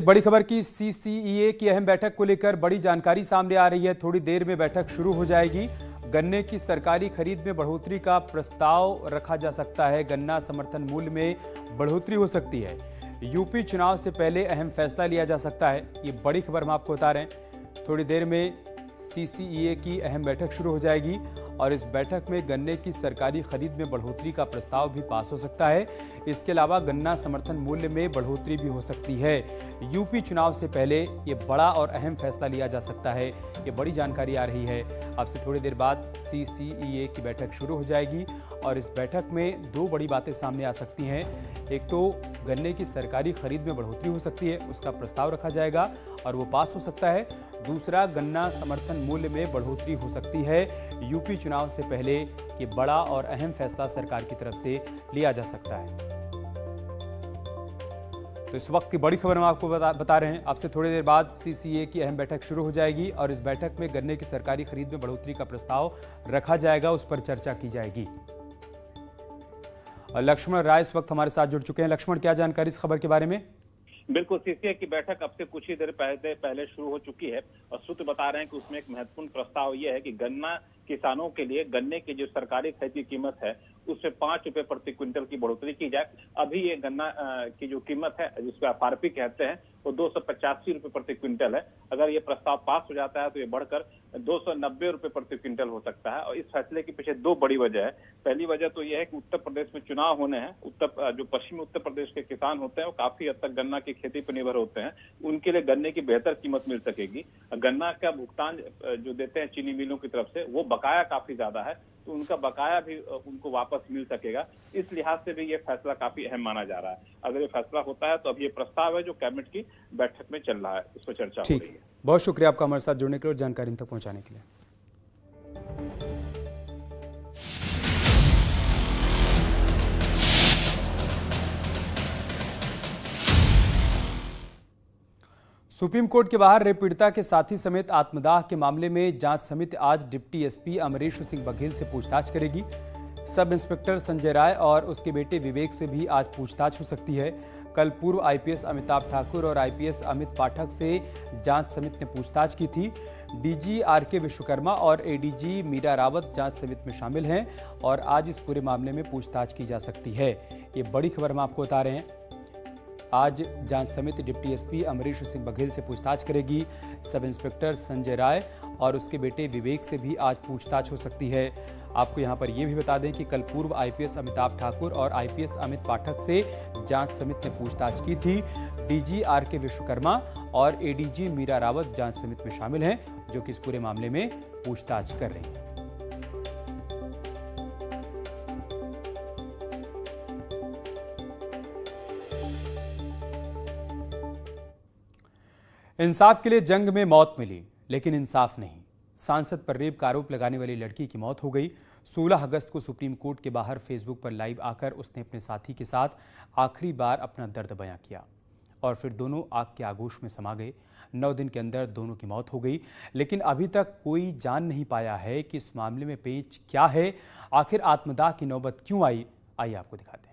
बड़ी खबर की सीसीईए की अहम बैठक को लेकर बड़ी जानकारी सामने आ रही है। थोड़ी देर में बैठक शुरू हो जाएगी। गन्ने की सरकारी खरीद में बढ़ोतरी का प्रस्ताव रखा जा सकता है। गन्ना समर्थन मूल्य में बढ़ोतरी हो सकती है। यूपी चुनाव से पहले अहम फैसला लिया जा सकता है। ये बड़ी खबर हम आपको बता रहे हैं। थोड़ी देर में सीसीईए की अहम बैठक शुरू हो जाएगी और इस बैठक में गन्ने की सरकारी खरीद में बढ़ोतरी का प्रस्ताव भी पास हो सकता है। इसके अलावा गन्ना समर्थन मूल्य में बढ़ोतरी भी हो सकती है। यूपी चुनाव से पहले ये बड़ा और अहम फैसला लिया जा सकता है। ये बड़ी जानकारी आ रही है। अब से थोड़ी देर बाद सीसीईए की बैठक शुरू हो जाएगी और इस बैठक में दो बड़ी बातें सामने आ सकती हैं। एक तो गन्ने की सरकारी खरीद में बढ़ोतरी हो सकती है, उसका प्रस्ताव रखा जाएगा और वो पास हो सकता है। दूसरा, गन्ना समर्थन मूल्य में बढ़ोतरी हो सकती है। यूपी चुनाव से पहले ये बड़ा और अहम फैसला सरकार की तरफ से लिया जा सकता है। तो इस वक्त की बड़ी खबर हम आपको बता रहे हैं। आपसे थोड़ी देर बाद सीसीए की अहम बैठक शुरू हो जाएगी और इस बैठक में गन्ने की सरकारी खरीद में बढ़ोतरी का प्रस्ताव रखा जाएगा, उस पर चर्चा की जाएगी। लक्ष्मण राय इस वक्त हमारे साथ जुड़ चुके हैं। लक्ष्मण, क्या जानकारी इस खबर के बारे में? बिल्कुल, सीसीए की बैठक अब से कुछ ही देर पहले शुरू हो चुकी है और सूत्र बता रहे हैं कि उसमें एक महत्वपूर्ण प्रस्ताव यह है कि गन्ना किसानों के लिए गन्ने की जो सरकारी खरीद की कीमत है उससे 5 रुपए प्रति क्विंटल की बढ़ोतरी की जाए। अभी ये गन्ना की जो कीमत है जिसको एफआरपी कहते हैं वो 285 रुपए प्रति क्विंटल है। अगर ये प्रस्ताव पास हो जाता है तो ये बढ़कर 290 रुपए प्रति क्विंटल हो सकता है। और इस फैसले के पीछे दो बड़ी वजह है। पहली वजह तो यह है कि उत्तर प्रदेश में चुनाव होने हैं। जो पश्चिमी उत्तर प्रदेश के किसान होते हैं वो काफी हद तक गन्ना की खेती पर निर्भर होते हैं। उनके लिए गन्ने की बेहतर कीमत मिल सकेगी। गन्ना का भुगतान जो देते हैं चीनी मिलों की तरफ से वो बकाया काफी ज्यादा है, तो उनका बकाया भी उनको वापस मिल सकेगा। इस लिहाज से भी ये फैसला काफी अहम माना जा रहा है। अगर ये फैसला होता है तो अब ये प्रस्ताव है जो कैबिनेट की बैठक में चल रहा है, इस पर चर्चा हो रही है। बहुत शुक्रिया आपका हमारे साथ जुड़ने के लिए और जानकारी तक पहुंचाने के लिए। सुप्रीम कोर्ट के बाहर रेप पीड़िता के साथी समेत आत्मदाह के मामले में जांच समिति आज डिप्टी एसपी अमरीश सिंह बघेल से पूछताछ करेगी। सब इंस्पेक्टर संजय राय और उसके बेटे विवेक से भी आज पूछताछ हो सकती है। कल पूर्व आईपीएस अमिताभ ठाकुर और आईपीएस अमित पाठक से जांच समिति ने पूछताछ की थी। डीजी आरके विश्वकर्मा और एडीजी मीरा रावत जांच समिति में शामिल हैं और आज इस पूरे मामले में पूछताछ की जा सकती है। ये बड़ी खबर हम आपको बता रहे हैं। आज जांच समिति डिप्टी एसपी अमरीश सिंह बघेल से पूछताछ करेगी। सब इंस्पेक्टर संजय राय और उसके बेटे विवेक से भी आज पूछताछ हो सकती है। आपको यहां पर यह भी बता दें कि कल पूर्व आईपीएस अमिताभ ठाकुर और आईपीएस अमित पाठक से जांच समिति ने पूछताछ की थी। डीजी आरके विश्वकर्मा और एडीजी मीरा रावत जांच समिति में शामिल हैं, जो कि इस पूरे मामले में पूछताछ कर रही है। इंसाफ के लिए जंग में मौत मिली, लेकिन इंसाफ नहीं। सांसद पर रेप का आरोप लगाने वाली लड़की की मौत हो गई। 16 अगस्त को सुप्रीम कोर्ट के बाहर फेसबुक पर लाइव आकर उसने अपने साथी के साथ आखिरी बार अपना दर्द बयां किया और फिर दोनों आग के आगोश में समा गए। 9 दिन के अंदर दोनों की मौत हो गई, लेकिन अभी तक कोई जान नहीं पाया है कि इस मामले में पेच क्या है। आखिर आत्मदाह की नौबत क्यों आई, आइए आपको दिखाते हैं।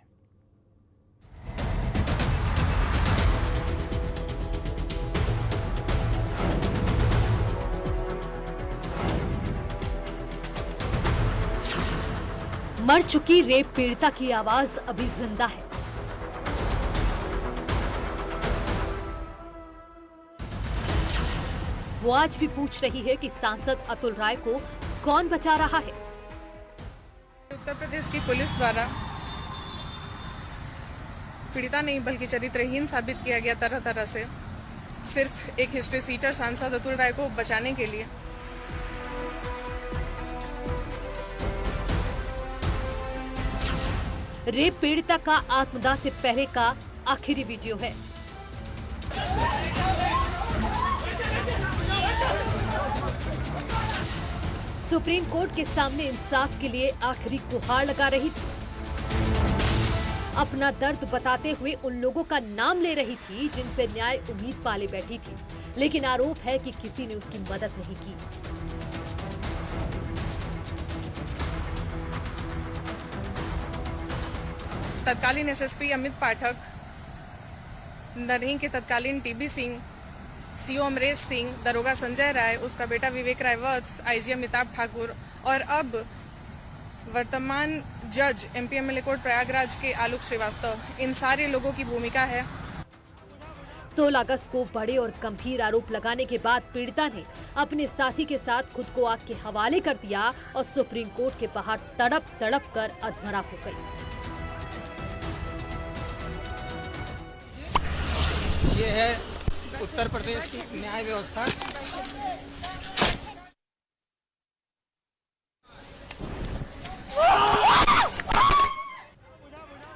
मर चुकी रेप पीड़िता की आवाज अभी जिंदा है। वो आज भी पूछ रही है कि सांसद अतुल राय को कौन बचा रहा है। उत्तर प्रदेश की पुलिस द्वारा पीड़िता नहीं बल्कि चरित्रहीन साबित किया गया तरह तरह से, सिर्फ एक हिस्ट्री सीटर सांसद अतुल राय को बचाने के लिए। रेप पीड़िता का आत्मदाह से पहले का आखिरी वीडियो है। सुप्रीम कोर्ट के सामने इंसाफ के लिए आखिरी गुहार लगा रही थी। अपना दर्द बताते हुए उन लोगों का नाम ले रही थी जिनसे न्याय उम्मीद पाले बैठी थी, लेकिन आरोप है कि किसी ने उसकी मदद नहीं की। तत्कालीन एसएसपी अमित पाठक नरही के तत्कालीन टीबी सिंह, सीओ अमरेश सिंह, दरोगा संजय राय, उसका बेटा विवेक राय वत्स, आईजी अमिताभ ठाकुर और अब वर्तमान जज एमपीएमएलए कोर्ट प्रयागराज के आलोक श्रीवास्तव, इन सारे लोगों की भूमिका है। 16 अगस्त को बड़े और गंभीर आरोप लगाने के बाद पीड़िता ने अपने साथी के साथ खुद को आग के हवाले कर दिया और सुप्रीम कोर्ट के बाहर तड़प कर अधमरा हो गई। ये है उत्तर प्रदेश की न्याय व्यवस्था।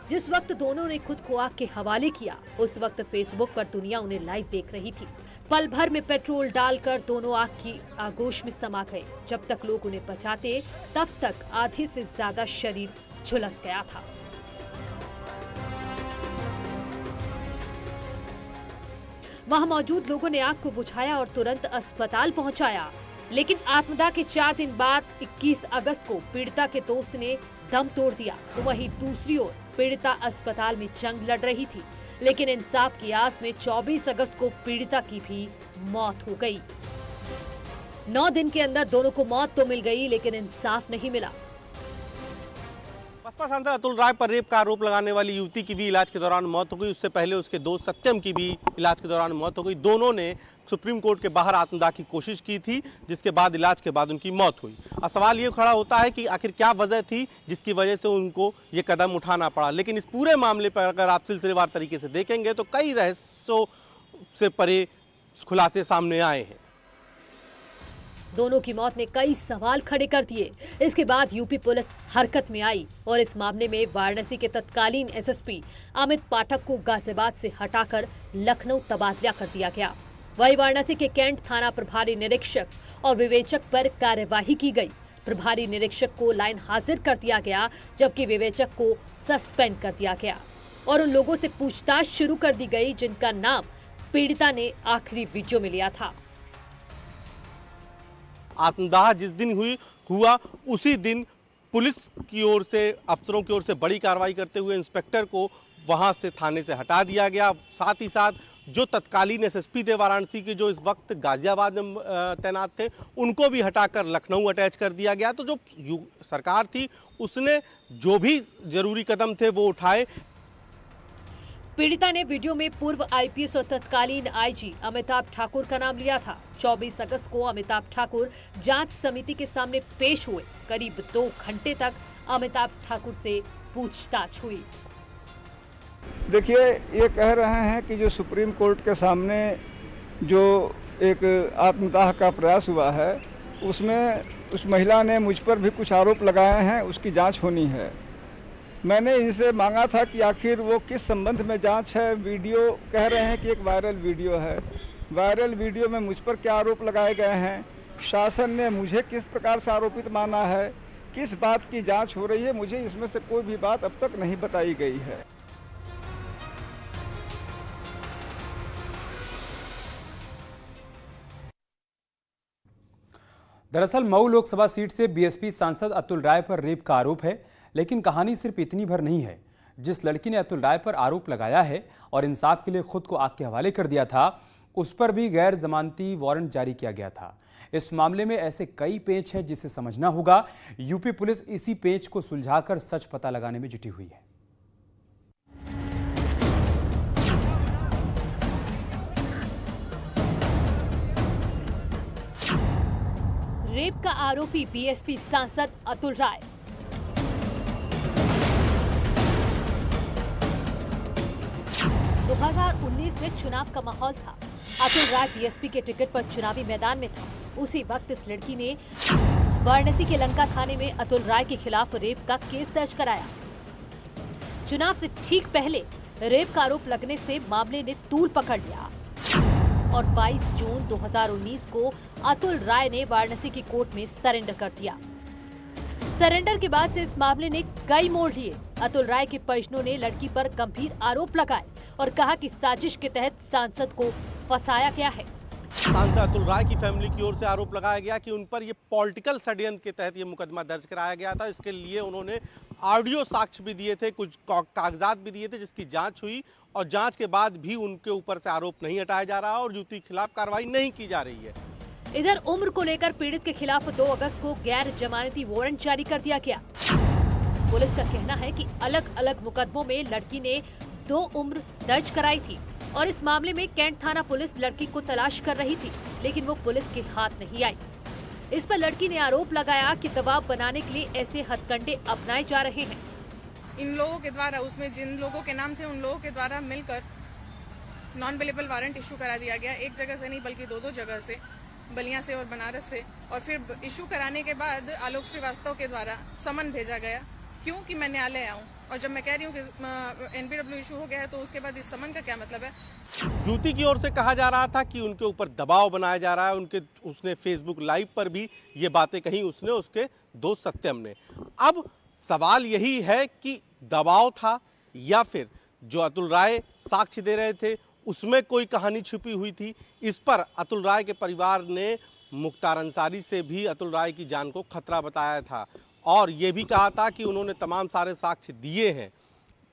जिस वक्त दोनों ने खुद को आग के हवाले किया, उस वक्त फेसबुक पर दुनिया उन्हें लाइव देख रही थी। पल भर में पेट्रोल डालकर दोनों आग की आगोश में समा गए। जब तक लोग उन्हें बचाते, तब तक आधे से ज्यादा शरीर झुलस गया था। वहां मौजूद लोगों ने आग को बुझाया और तुरंत अस्पताल पहुंचाया। लेकिन आत्मदाह के 4 दिन बाद 21 अगस्त को पीड़िता के दोस्त ने दम तोड़ दिया। तो वहीं दूसरी ओर पीड़िता अस्पताल में जंग लड़ रही थी, लेकिन इंसाफ की आस में 24 अगस्त को पीड़िता की भी मौत हो गई। 9 दिन के अंदर दोनों को मौत तो मिल गई, लेकिन इंसाफ नहीं मिला। बसपा सांसद अतुल राय पर रेप का आरोप लगाने वाली युवती की भी इलाज के दौरान मौत हो गई। उससे पहले उसके दोस्त सत्यम की भी इलाज के दौरान मौत हो गई। दोनों ने सुप्रीम कोर्ट के बाहर आत्मदाह की कोशिश की थी, जिसके बाद इलाज के बाद उनकी मौत हुई। अब सवाल ये खड़ा होता है कि आखिर क्या वजह थी जिसकी वजह से उनको ये कदम उठाना पड़ा। लेकिन इस पूरे मामले पर अगर आप सिलसिलेवार तरीके से देखेंगे तो कई रहस्यों से परे खुलासे सामने आए हैं। दोनों की मौत ने कई सवाल खड़े कर दिए। इसके बाद यूपी पुलिस हरकत में आई और इस मामले में वाराणसी के तत्कालीन एसएसपी अमित पाठक को गाजियाबाद से हटाकर लखनऊ तबादला कर दिया गया। वहीं वाराणसी के कैंट थाना प्रभारी निरीक्षक और विवेचक पर कार्यवाही की गई। प्रभारी निरीक्षक को लाइन हाजिर कर दिया गया, जबकि विवेचक को सस्पेंड कर दिया गया और उन लोगों से पूछताछ शुरू कर दी गई जिनका नाम पीड़िता ने आखिरी वीडियो में लिया था। आत्मदाह जिस दिन हुआ उसी दिन पुलिस की ओर से, अफसरों की ओर से बड़ी कार्रवाई करते हुए इंस्पेक्टर को वहां से थाने से हटा दिया गया। साथ ही साथ जो तत्कालीन एसएसपी थे वाराणसी के, जो इस वक्त गाजियाबाद में तैनात थे, उनको भी हटाकर लखनऊ अटैच कर दिया गया। तो जो सरकार थी उसने जो भी जरूरी कदम थे वो उठाए। पीड़िता ने वीडियो में पूर्व आईपीएस और तत्कालीन आईजी अमिताभ ठाकुर का नाम लिया था। 24 अगस्त को अमिताभ ठाकुर जांच समिति के सामने पेश हुए। करीब 2 घंटे तक अमिताभ ठाकुर से पूछताछ हुई। देखिए, ये कह रहे हैं कि जो सुप्रीम कोर्ट के सामने जो एक आत्मदाह का प्रयास हुआ है, उसमें उस महिला ने मुझ पर भी कुछ आरोप लगाए हैं, उसकी जांच होनी है। मैंने इनसे मांगा था कि आखिर वो किस संबंध में जांच है। वीडियो कह रहे हैं कि एक वायरल वीडियो है। वायरल वीडियो में मुझ पर क्या आरोप लगाए गए हैं, शासन ने मुझे किस प्रकार से आरोपित माना है, किस बात की जांच हो रही है, मुझे इसमें से कोई भी बात अब तक नहीं बताई गई है। दरअसल मऊ लोकसभा सीट से बीएसपी सांसद अतुल राय पर रेप का आरोप है, लेकिन कहानी सिर्फ इतनी भर नहीं है। जिस लड़की ने अतुल राय पर आरोप लगाया है और इंसाफ के लिए खुद को आग के हवाले कर दिया था, उस पर भी गैर जमानती वारंट जारी किया गया था। इस मामले में ऐसे कई पेच हैं जिसे समझना होगा। यूपी पुलिस इसी पेच को सुलझाकर सच पता लगाने में जुटी हुई है। रेप का आरोपी बीएसपी सांसद अतुल राय। दो 2019 में चुनाव का माहौल था। अतुल राय बीएसपी के टिकट पर चुनावी मैदान में था। उसी वक्त इस लड़की ने वाराणसी के लंका थाने में अतुल राय के खिलाफ रेप का केस दर्ज कराया। चुनाव से ठीक पहले रेप का आरोप लगने से मामले ने तूल पकड़ लिया और 22 जून 2019 को अतुल राय ने वाराणसी की कोर्ट में सरेंडर कर दिया। सरेंडर के बाद से इस मामले ने कई मोड़ लिए। अतुल राय के परिजनों ने लड़की पर गंभीर आरोप लगाए और कहा कि साजिश के तहत सांसद को फंसाया गया है। सांसद अतुल राय की फैमिली की ओर से आरोप लगाया गया कि उन पर ये पॉलिटिकल षड्यंत्र के तहत ये मुकदमा दर्ज कराया गया था। इसके लिए उन्होंने ऑडियो साक्ष्य भी दिए थे, कुछ कागजात भी दिए थे, जिसकी जांच हुई और जांच के बाद भी उनके ऊपर से आरोप नहीं हटाया जा रहा और युवती के खिलाफ कार्रवाई नहीं की जा रही है। इधर उम्र को लेकर पीड़ित के खिलाफ 2 अगस्त को गैर जमानती वारंट जारी कर दिया गया। पुलिस का कहना है कि अलग अलग मुकदमों में लड़की ने 2 उम्र दर्ज कराई थी और इस मामले में कैंट थाना पुलिस लड़की को तलाश कर रही थी, लेकिन वो पुलिस के हाथ नहीं आई। इस पर लड़की ने आरोप लगाया कि दबाव बनाने के लिए ऐसे हथकंडे अपनाए जा रहे हैं। इन लोगों के द्वारा, उसमें जिन लोगों के नाम थे उन लोगों के द्वारा मिलकर नॉन अवेलेबल वारंट इशू करा दिया गया। एक जगह से नहीं बल्कि 2 जगह से, बलिया से और बनारस से। और फिर इशू कराने के बाद आलोक श्रीवास्तव के द्वारा समन भेजा गया क्यों कि मैं न्यायालय आऊं। और जब मैं कह रही हूँ कि एनपीडब्ल्यू इशू हो गया है तो उसके बाद इस समन का क्या मतलब है? युवती की ओर से कहा जा रहा था कि उनके ऊपर दबाव बनाया जा रहा है। उसने फेसबुक लाइव पर भी ये बातें कही, उसने, उसके दोस्त सत्यम ने। अब सवाल यही है कि दबाव था या फिर जो अतुल राय साक्ष्य दे रहे थे उसमें कोई कहानी छुपी हुई थी। इस पर अतुल राय के परिवार ने मुख्तार अंसारी से भी अतुल राय की जान को खतरा बताया था और ये भी कहा था कि उन्होंने तमाम सारे साक्ष्य दिए हैं।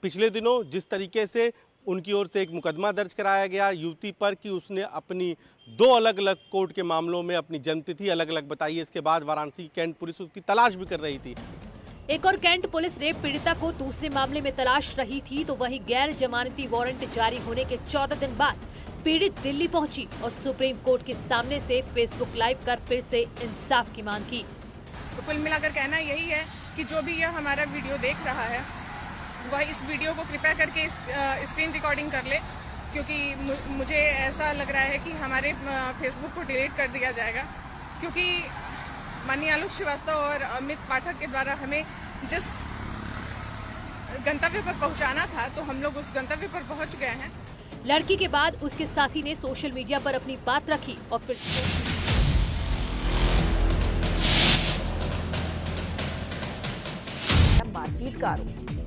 पिछले दिनों जिस तरीके से उनकी ओर से एक मुकदमा दर्ज कराया गया युवती पर कि उसने अपनी 2 अलग अलग कोर्ट के मामलों में अपनी जन्मतिथि अलग अलग बताई है, इसके बाद वाराणसी कैंट पुलिस उसकी तलाश भी कर रही थी। एक और कैंट पुलिस रेप पीड़िता को दूसरे मामले में तलाश रही थी, तो वहीं गैर जमानती वारंट जारी होने के 14 दिन बाद पीड़ित दिल्ली पहुंची और सुप्रीम कोर्ट के सामने से फेसबुक लाइव कर फिर से इंसाफ की मांग की। तो कुल मिलाकर कहना यही है कि जो भी यह हमारा वीडियो देख रहा है वह इस वीडियो को कृपया करके स्क्रीन रिकॉर्डिंग कर ले, क्योंकि मुझे ऐसा लग रहा है कि हमारे फेसबुक को डिलीट कर दिया जाएगा, क्योंकि माननीय आलोक श्रीवास्तव और अमित पाठक के द्वारा हमें जिस गंतव्य पर पहुंचाना था तो हम लोग उस गंतव्य पर पहुंच गए हैं। लड़की के बाद उसके साथी ने सोशल मीडिया पर अपनी बात रखी और फिर मारपीट का आरोप।